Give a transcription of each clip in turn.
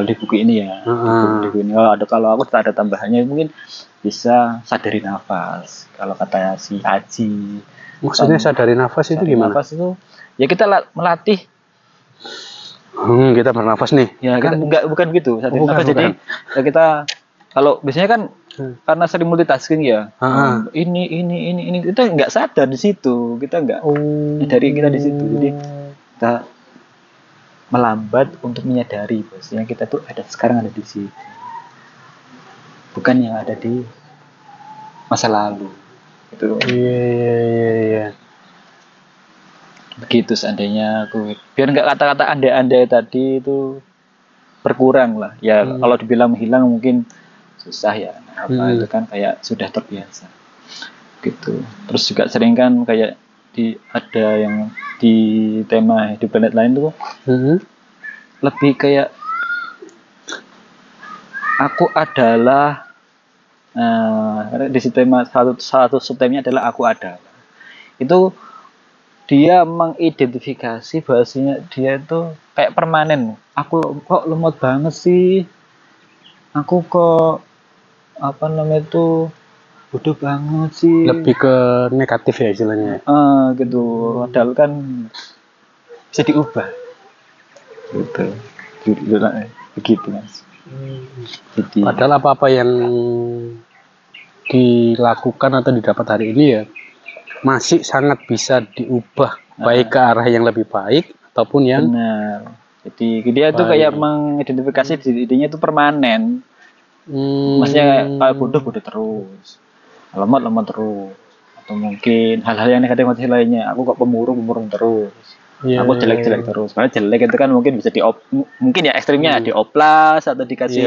kalau di buku ini ya, di buku ini kalau aku tak ada tambahannya mungkin bisa sadari nafas. Kalau kata si Aji, Maksudnya sadari nafas itu gimana? Nafas itu ya kita melatih. Kita bernafas nih. Ya kita bukan gitu. Sadari nafas bukan. Jadi ya kita kalau biasanya kan karena sering multitasking ya. Ini kita nggak sadar di situ. Kita nggak dari kita di situ. Jadi kita melambat untuk menyadari bahwasanya kita tuh sekarang ada di situ. Bukan yang ada di masa lalu. Itu. Iya. Begitu seandainya aku biar nggak kata-kata andai-andai tadi itu berkurang lah ya. Kalau dibilang hilang mungkin susah ya itu kan kayak sudah terbiasa gitu. Terus juga sering kan kayak ada yang di tema di planet lain tuh lebih kayak aku adalah di tema satu subtemanya adalah aku adalah. Itu dia mengidentifikasi bahasanya dia itu kayak permanen. Aku kok lemot banget sih. Aku kok bodoh banget sih. Lebih ke negatif ya istilahnya. Gitu. Padahal kan bisa diubah. Gitu. Begitu Mas. Jadi, padahal apa-apa yang dilakukan atau didapat hari ini ya masih sangat bisa diubah baik ke arah yang lebih baik ataupun yang benar. Jadi dia itu kayak mengidentifikasi dirinya itu permanen. Maksudnya kalau bodoh terus, lemot terus, atau mungkin hal-hal yang negatif lainnya. Aku kok pemurung terus, aku jelek terus. Karena jelek itu kan mungkin bisa mungkin ya ekstrimnya dioplas atau dikasih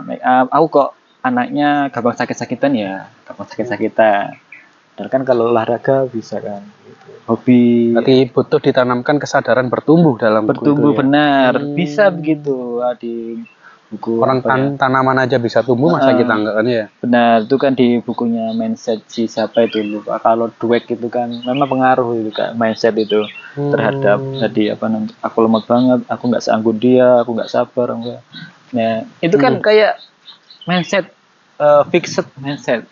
make up. Aku kok anaknya gampang sakit-sakitan ya, gampang sakit-sakitan. Dan kan kalau olahraga bisa kan, gitu. Hobi. Tapi butuh ditanamkan kesadaran bertumbuh dalam bertumbuh itu, benar, bisa begitu di buku. Orang tanaman aja bisa tumbuh masa kita enggak kan ya? Benar, itu kan di bukunya mindset si siapa itu lupa. Kalau Dweck itu kan memang pengaruh itu kan mindset itu terhadap tadi aku lemot banget, aku nggak seanggun dia, aku nggak sabar enggak. Nah itu kan kayak mindset fixed mindset.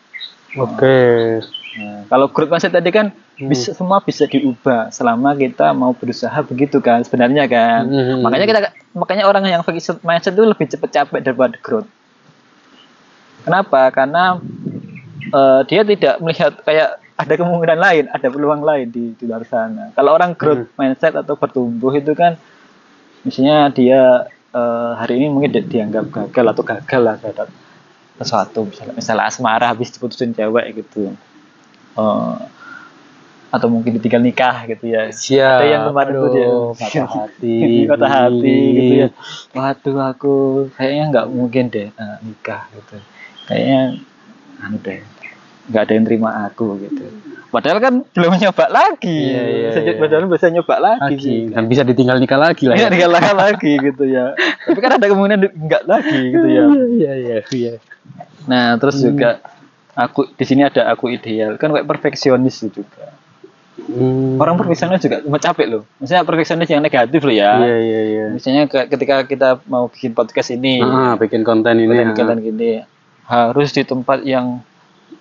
Oke. Nah, kalau growth mindset tadi kan semua bisa diubah selama kita mau berusaha begitu kan sebenarnya kan. Makanya orang yang fixed mindset itu lebih cepat capek daripada growth. Kenapa? Karena dia tidak melihat kayak ada kemungkinan lain, ada peluang lain di luar sana. Kalau orang growth mindset atau bertumbuh itu kan misalnya dia hari ini mungkin dianggap gagal lah terhadap sesuatu, misalnya asmara habis diputusin cewek gitu. Atau mungkin ditinggal nikah gitu ya. Ada yang kemarin tuh dia patah hati gitu ya. Waduh aku kayaknya nggak mungkin deh nikah gitu. Kayaknya nggak ada yang terima aku gitu. Padahal kan belum nyoba lagi. Padahal bisa nyoba lagi sih. Dan bisa ditinggal nikah lagi lah. Iya tinggal lagi gitu ya. Tapi kan ada kemungkinan nggak lagi gitu ya. Iya. Nah terus juga aku di sini ada aku ideal kan kayak perfeksionis juga. Orang perfeksionis juga cuma capek loh. Misalnya perfeksionis yang negatif loh ya. Iya. Misalnya ketika kita mau bikin podcast ini, bikin konten gini, harus di tempat yang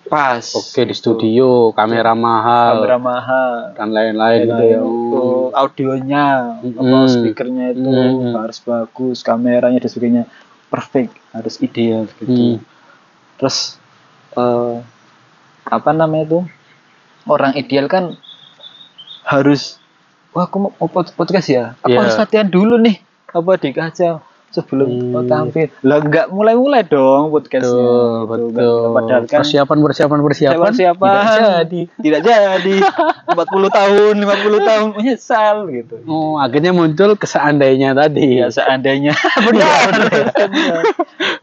pas. Oke, di studio, kamera mahal dan lain-lain gitu ya. Audionya, speakernya itu harus bagus, kameranya dan sebagainya perfect, harus ideal gitu. Terus orang ideal kan harus aku mau podcast ya, harus latihan dulu nih dikaca sebelum tampil lah, nggak mulai dong podcastnya. Betul. Padahal kan persiapan tidak jadi 40 tahun menyesal gitu. Akhirnya muncul keseandainya tadi. Ya seandainya benar.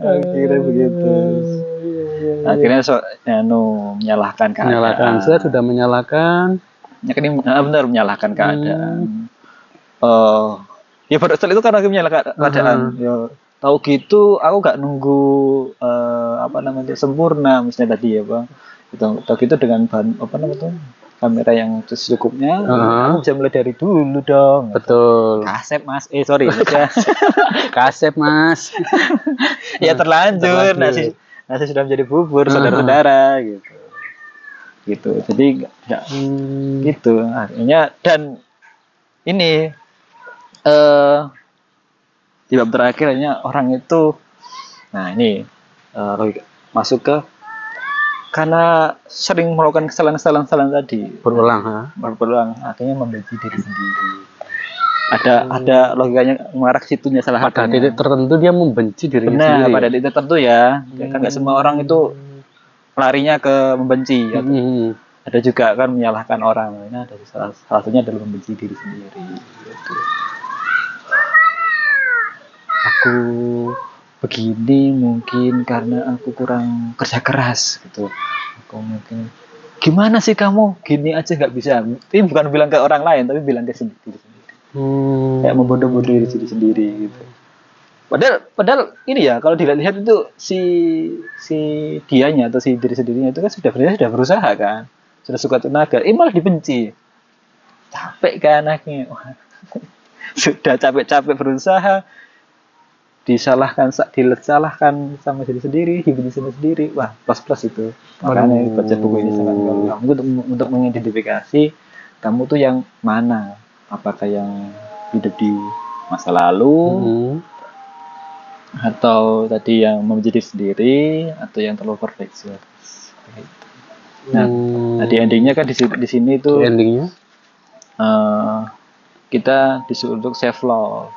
Akhirnya begitu. Akhirnya menyalahkan keadaan. Saya sudah menyalahkan. Benar menyalahkan keadaan. Ya pada saat itu karena aku menyalahkan keadaan. Ya, tahu gitu, aku nggak nunggu sempurna misalnya tadi ya bang. Tahu gitu dengan kamera yang secukupnya, Heeh. kamu bisa mulai dari dulu dong. Betul. Kasep mas, sorry. Kasep mas. Ya terlanjur, Terlanjur. nasi sudah menjadi bubur, saudara-saudara gitu. Gitu. Jadi nggak gitu. Artinya dan ini di bab terakhir akhirnya orang itu, nah ini masuk ke karena sering melakukan kesalahan-kesalahan tadi berulang akhirnya membenci diri sendiri. Ada logikanya mengarah ke situnya salah satunya. Pada titik tertentu dia membenci dirinya Benar, sendiri. pada titik tertentu ya. Kan nggak semua orang itu larinya ke membenci. Ada juga kan menyalahkan orang. Nah, dari salah satunya adalah membenci diri sendiri. Gitu. Aku begini mungkin karena aku kurang kerja keras gitu. Aku mungkin gimana sih kamu gini aja nggak bisa. Ini bukan bilang ke orang lain tapi bilang ke diri sendiri. Kayak membodoh-bodoh diri sendiri gitu. Padahal ini ya kalau dilihat itu si dianya atau si diri sendirinya itu kan sudah berusaha kan, sudah suka tenaga, malah dibenci, capek kan anaknya. Sudah capek-capek berusaha, disalahkan sama diri sendiri, dibenci sendiri, wah plus itu. Makanya baca buku ini sangat kamu untuk mengidentifikasi kamu tuh yang mana, apakah yang hidup di masa lalu atau tadi yang menjadi sendiri atau yang terlalu perfeksionis. Nah, di endingnya kan di sini itu endingnya kita disuruh untuk self love,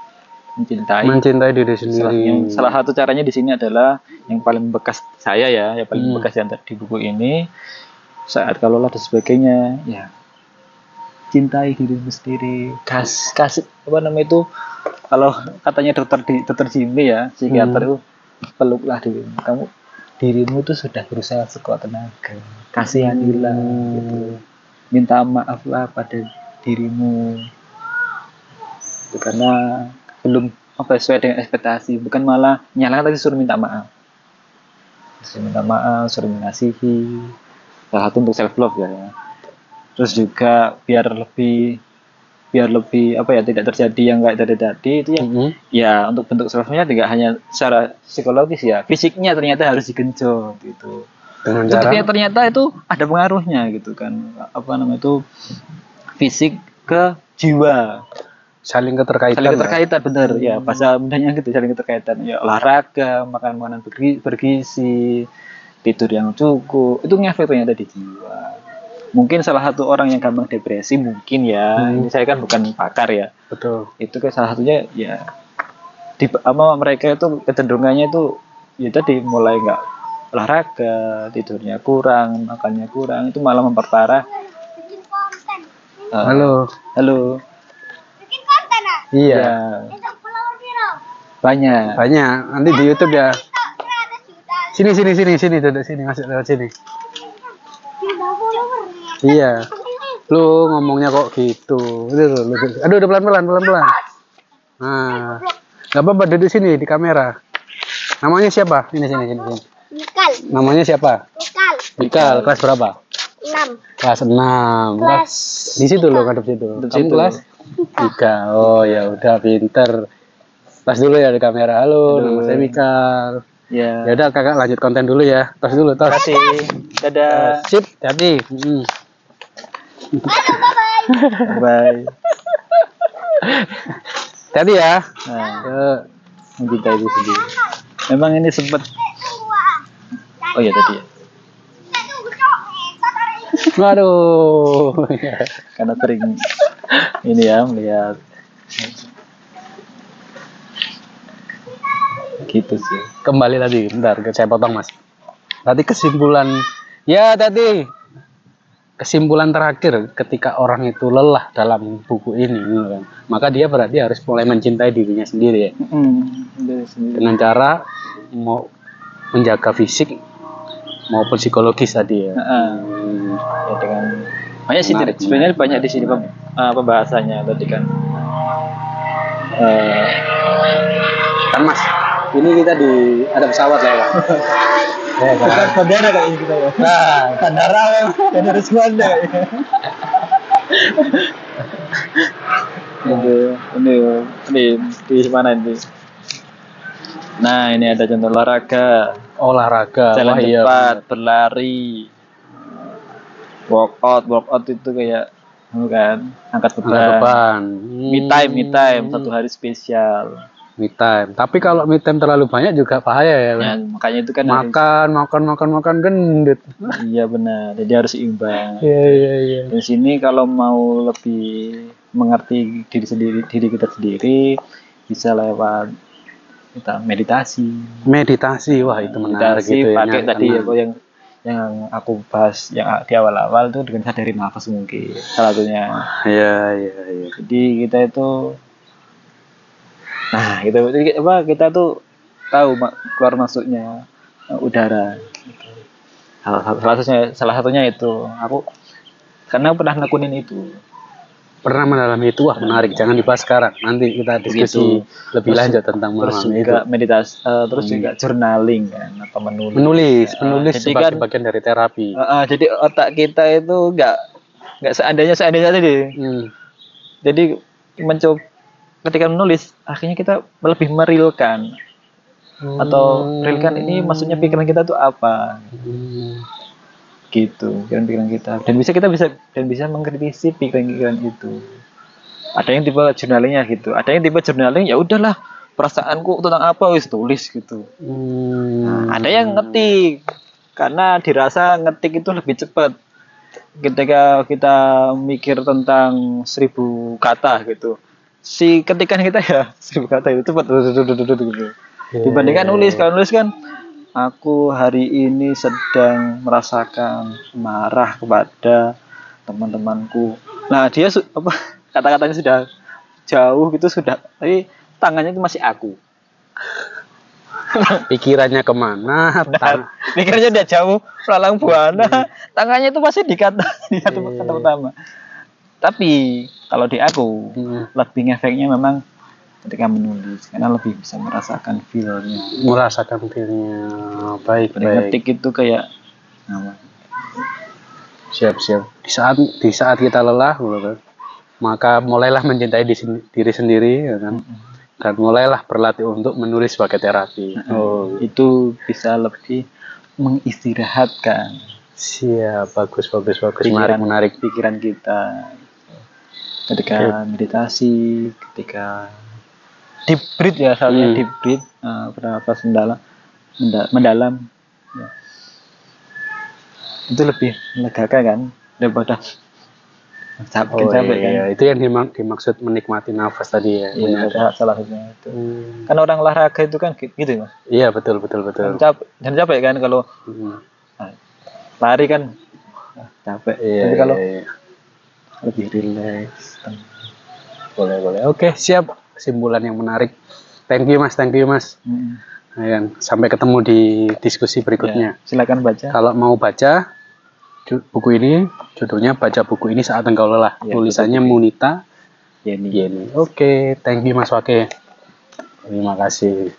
mencintai diri sendiri. Salah satu caranya di sini adalah yang paling bekas saya ya, yang paling bekas yang di buku ini, saat kalau dan sebagainya, ya cintai dirimu sendiri, kasih apa namanya itu, kalau katanya dokter Jimmy ya, psikiater itu, peluklah dirimu, dirimu tuh sudah berusaha sekuat tenaga, kasihanilah gitu, minta maaflah pada dirimu itu, karena belum sesuai dengan ekspektasi, bukan malah nyalakan tapi suruh minta maaf, suruh mengasihi, salah satu untuk self love ya. Terus juga biar lebih apa ya, tidak terjadi yang kayak tadi itu ya. Ya untuk bentuk self love-nya tidak hanya secara psikologis ya, fisiknya ternyata harus digenjot gitu. Ternyata itu ada pengaruhnya gitu kan, apa namanya itu, fisik ke jiwa, saling keterkaitan benar ya, bahasa mudahnya gitu, saling keterkaitan ya. Olahraga, makan makanan bergizi, tidur yang cukup, itu ngefek ternyata di jiwa. Mungkin salah satu orang yang gampang depresi mungkin ya, ini saya kan bukan pakar ya, betul, itu kan salah satunya ya mereka itu kecenderungannya itu ya tadi, mulai nggak olahraga, tidurnya kurang, makannya kurang, itu malah memperparah. Halo bikin konten iya banyak nanti di YouTube ya. Sini duduk sini, masuk lewat sini. Iya, lu ngomongnya kok gitu. Aduh, udah pelan-pelan. Nah, nggak apa-apa, duduk sini di kamera. Namanya siapa? Sini. Mikal. Namanya siapa? Mikal. Kelas berapa? 6. Kelas 6. Kelas di situ lo, ngadep situ. Kamu kelas 3. Oh ya udah, pinter. Tos dulu ya di kamera. Halo, nama saya Mikal. Ya udah, kakak lanjut konten dulu ya. Tos dulu, tos. Terima kasih. Dadah. Sip, hati. Bye. Tadi ya. Nah, mencintai diri sendiri. Memang ini sempat. Oh ya tadi ya. Waduh. Karena sering ini ya melihat. Gitu sih. Kembali tadi, bentar, saya potong mas. Tadi kesimpulan terakhir ketika orang itu lelah dalam buku ini, kan, maka dia berarti harus mulai mencintai dirinya sendiri ya. Dengan cara mau menjaga fisik maupun psikologis tadi ya. Ya dengan banyak sih, sebenarnya banyak di sini pembahasannya tadi kan. Kan mas, ini kita ada pesawat lewat. Bukan bandara kayak gitu ya. Nah, Bandara memang bandara Juanda. Ini di mana ini? Nah, ini ada contoh olahraga, jalan cepat, berlari, workout itu kayak kan, angkat beban. Me time, satu hari spesial. Me time. Tapi kalau me time terlalu banyak juga bahaya ya. Ya, makanya itu kan makan gendut. Iya benar. Jadi harus imbang. Iya. Di sini kalau mau lebih mengerti diri kita sendiri bisa lewat kita meditasi. Wah itu menarik gitu ya. Pakai tadi apa yang aku bahas yang di awal-awal tuh dengan sadari nafas mungkin salah satunya. Iya. Jadi kita itu kita tuh tahu keluar masuknya udara gitu. Salah satunya itu aku karena pernah ngelakuin itu. Pernah mendalami itu, wah menarik. Jangan dibahas sekarang. Nanti kita diskusi lebih lanjut tentang memahami itu. Meditasi, terus juga journaling kan, atau menulis sebagai bagian dari terapi. Jadi otak kita itu nggak seandainya tadi. Jadi mencoba ketika menulis, akhirnya kita lebih merilkan. Atau realkan ini maksudnya pikiran kita tuh apa? Gitu pikiran kita dan bisa mengkritisi pikiran itu. Ada yang tipe journalingnya gitu, ada yang tipe journaling ya udahlah perasaanku tentang apa wis tulis gitu. Nah, ada yang ngetik karena dirasa ngetik itu lebih cepat ketika kita mikir tentang 1000 kata gitu. Si ketikan kita ya 1000 kata itu cepat gitu. Dibandingkan nulis, kalau nulis kan aku hari ini sedang merasakan marah kepada teman-temanku. Nah, dia kata-katanya sudah jauh gitu tapi tangannya itu masih aku. Pikirannya kemana? Pikirannya udah jauh, melalang buana. Tangannya itu masih di kata pertama. Tapi kalau di aku lebih ngefeknya memang ketika menulis karena lebih bisa merasakan feel-nya. Baik. Ngetik itu kayak siap. Di saat kita lelah, maka mulailah mencintai diri sendiri, ya kan? Dan mulailah berlatih untuk menulis sebagai terapi. Itu bisa lebih mengistirahatkan. Siap, bagus. Menarik pikiran kita. Ketika meditasi, ketika deep breath ya, deep breath, bernapas mendalam ya. Itu lebih melegakan kan daripada capek kan. Itu yang dimaksud menikmati nafas tadi ya. Iya, salah satunya itu. Kan orang olahraga itu kan gitu Mas. Iya, betul. Dan capek kan kalau lari kan capek. Tapi kalau lebih rileks. Boleh. Oke, siap. Kesimpulan yang menarik. Thank you mas. Sampai ketemu di diskusi berikutnya. Silakan baca. Kalau mau baca buku ini, judulnya Baca Buku Ini Saat Engkau Lelah. Tulisannya Munita Yeni. Oke, thank you Mas Wake. Terima kasih.